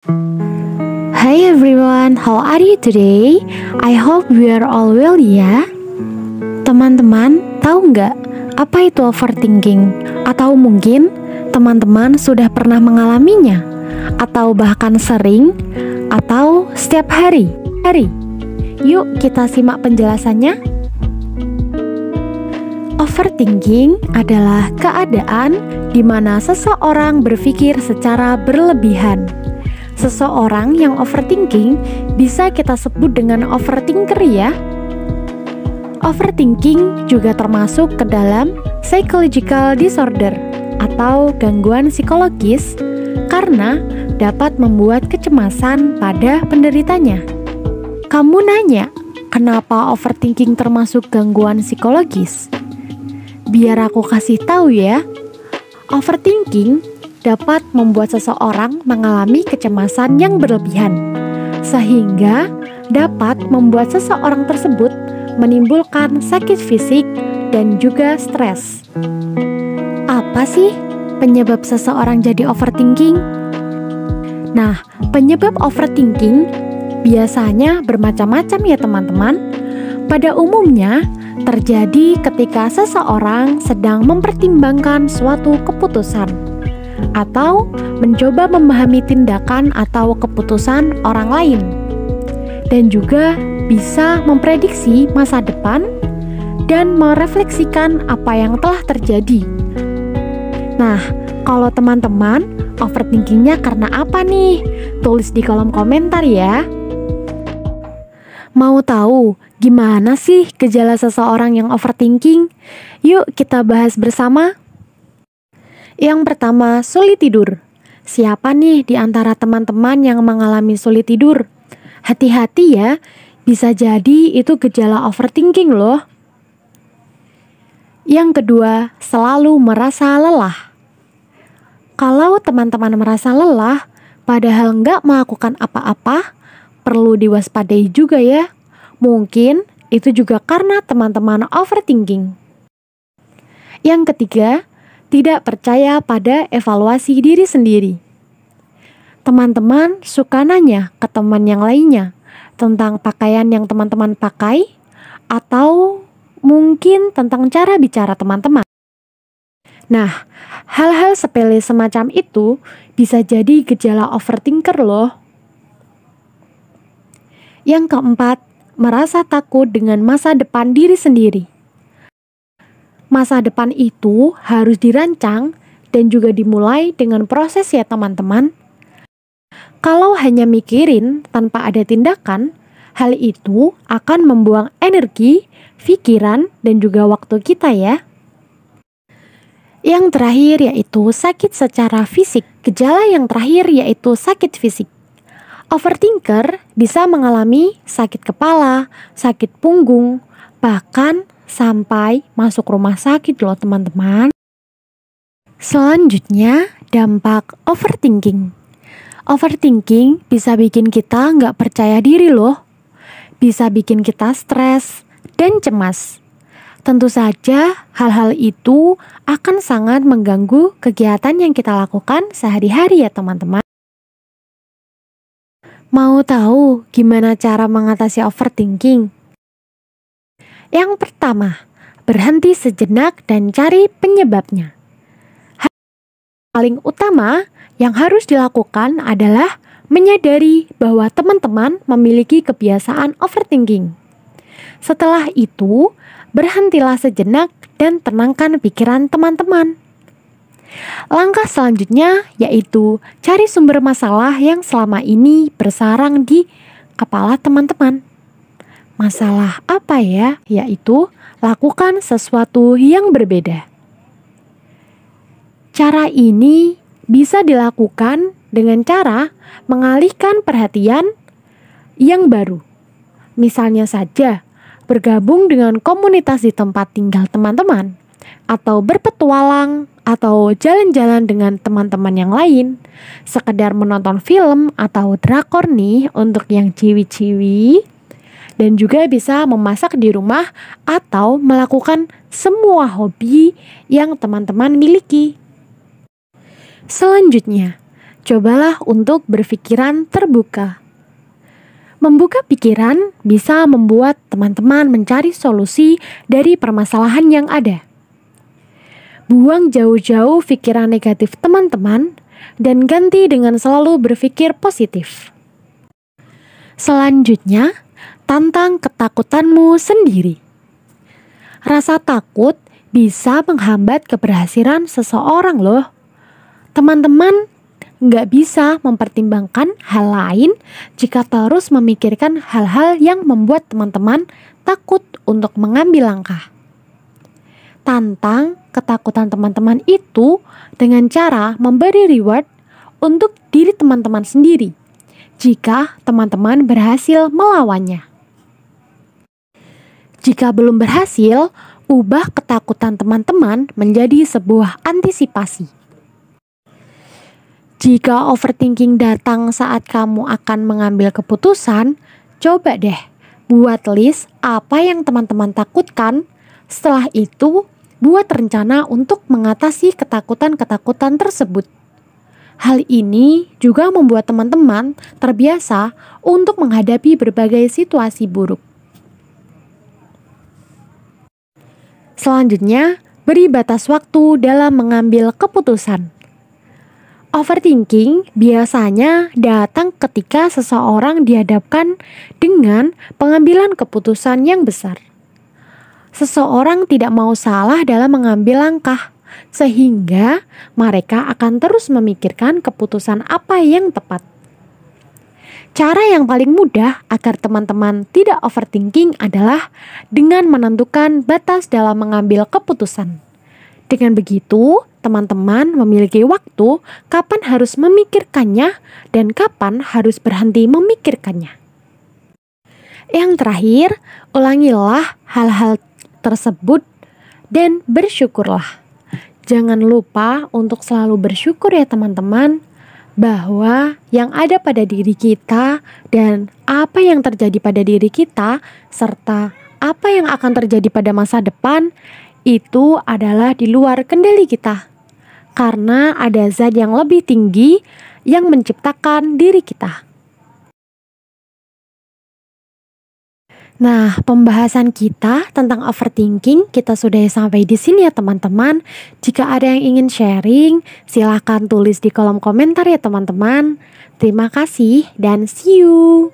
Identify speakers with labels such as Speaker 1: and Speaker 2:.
Speaker 1: Hi everyone, how are you today? I hope we are all well ya. Teman-teman, tahu nggak apa itu overthinking? Atau mungkin teman-teman sudah pernah mengalaminya? Atau bahkan sering? Atau setiap hari? Yuk kita simak penjelasannya. Overthinking adalah keadaan di mana seseorang berpikir secara berlebihan. Seseorang yang overthinking bisa kita sebut dengan overthinker ya. Overthinking juga termasuk ke dalam psychological disorder atau gangguan psikologis karena dapat membuat kecemasan pada penderitanya. Kamu nanya, kenapa overthinking termasuk gangguan psikologis? Biar aku kasih tahu ya. Overthinking dapat membuat seseorang mengalami kecemasan yang berlebihan, sehingga dapat membuat seseorang tersebut menimbulkan sakit fisik dan juga stres. Apa sih penyebab seseorang jadi overthinking? Nah, penyebab overthinking biasanya bermacam-macam ya teman-teman. Pada umumnya, terjadi ketika seseorang sedang mempertimbangkan suatu keputusan atau mencoba memahami tindakan atau keputusan orang lain, dan juga bisa memprediksi masa depan dan merefleksikan apa yang telah terjadi. Nah, kalau teman-teman overthinkingnya karena apa nih? Tulis di kolom komentar ya. Mau tahu gimana sih gejala seseorang yang overthinking? Yuk kita bahas bersama. Yang pertama, sulit tidur. Siapa nih di antara teman-teman yang mengalami sulit tidur? Hati-hati ya, bisa jadi itu gejala overthinking loh. Yang kedua, selalu merasa lelah. Kalau teman-teman merasa lelah, padahal nggak melakukan apa-apa, perlu diwaspadai juga ya. Mungkin itu juga karena teman-teman overthinking. Yang ketiga, tidak percaya pada evaluasi diri sendiri. Teman-teman suka nanya ke teman yang lainnya tentang pakaian yang teman-teman pakai, atau mungkin tentang cara bicara teman-teman. Nah, hal-hal sepele semacam itu bisa jadi gejala overthinker loh. Yang keempat, merasa takut dengan masa depan diri sendiri. Masa depan itu harus dirancang dan juga dimulai dengan proses ya teman-teman. Kalau hanya mikirin tanpa ada tindakan, hal itu akan membuang energi, pikiran, dan juga waktu kita ya. Yang terakhir yaitu sakit secara fisik. Gejala yang terakhir yaitu sakit fisik. Overthinker bisa mengalami sakit kepala, sakit punggung, bahkan sampai masuk rumah sakit loh teman-teman. Selanjutnya, dampak overthinking. Overthinking bisa bikin kita nggak percaya diri loh. Bisa bikin kita stres dan cemas. Tentu saja hal-hal itu akan sangat mengganggu kegiatan yang kita lakukan sehari-hari ya teman-teman. Mau tahu gimana cara mengatasi overthinking? Yang pertama, berhenti sejenak dan cari penyebabnya. Hal paling utama yang harus dilakukan adalah menyadari bahwa teman-teman memiliki kebiasaan overthinking. Setelah itu, berhentilah sejenak dan tenangkan pikiran teman-teman. Langkah selanjutnya yaitu cari sumber masalah yang selama ini bersarang di kepala teman-teman. Masalah apa ya? Yaitu lakukan sesuatu yang berbeda. Cara ini bisa dilakukan dengan cara mengalihkan perhatian yang baru. Misalnya saja, bergabung dengan komunitas di tempat tinggal teman-teman, atau berpetualang, atau jalan-jalan dengan teman-teman yang lain, sekedar menonton film atau drakor nih untuk yang ciwi-ciwi. Dan juga bisa memasak di rumah atau melakukan semua hobi yang teman-teman miliki. Selanjutnya, cobalah untuk berpikiran terbuka. Membuka pikiran bisa membuat teman-teman mencari solusi dari permasalahan yang ada. Buang jauh-jauh pikiran negatif teman-teman dan ganti dengan selalu berpikir positif. Selanjutnya, tantang ketakutanmu sendiri. Rasa takut bisa menghambat keberhasilan seseorang loh. Teman-teman nggak bisa mempertimbangkan hal lain jika terus memikirkan hal-hal yang membuat teman-teman takut untuk mengambil langkah. Tantang ketakutan teman-teman itu dengan cara memberi reward untuk diri teman-teman sendiri jika teman-teman berhasil melawannya. Jika belum berhasil, ubah ketakutan teman-teman menjadi sebuah antisipasi. Jika overthinking datang saat kamu akan mengambil keputusan, coba deh buat list apa yang teman-teman takutkan. Setelah itu, buat rencana untuk mengatasi ketakutan-ketakutan tersebut. Hal ini juga membuat teman-teman terbiasa untuk menghadapi berbagai situasi buruk. Selanjutnya, beri batas waktu dalam mengambil keputusan. Overthinking biasanya datang ketika seseorang dihadapkan dengan pengambilan keputusan yang besar. Seseorang tidak mau salah dalam mengambil langkah, sehingga mereka akan terus memikirkan keputusan apa yang tepat. Cara yang paling mudah agar teman-teman tidak overthinking adalah dengan menentukan batas dalam mengambil keputusan. Dengan begitu, teman-teman memiliki waktu kapan harus memikirkannya dan kapan harus berhenti memikirkannya. Yang terakhir, ulangilah hal-hal tersebut dan bersyukurlah. Jangan lupa untuk selalu bersyukur ya teman-teman, bahwa yang ada pada diri kita dan apa yang terjadi pada diri kita serta apa yang akan terjadi pada masa depan itu adalah di luar kendali kita. Karena ada zat yang lebih tinggi yang menciptakan diri kita. Nah, pembahasan kita tentang overthinking kita sudah sampai di sini ya teman-teman. Jika ada yang ingin sharing, silahkan tulis di kolom komentar ya teman-teman. Terima kasih dan see you.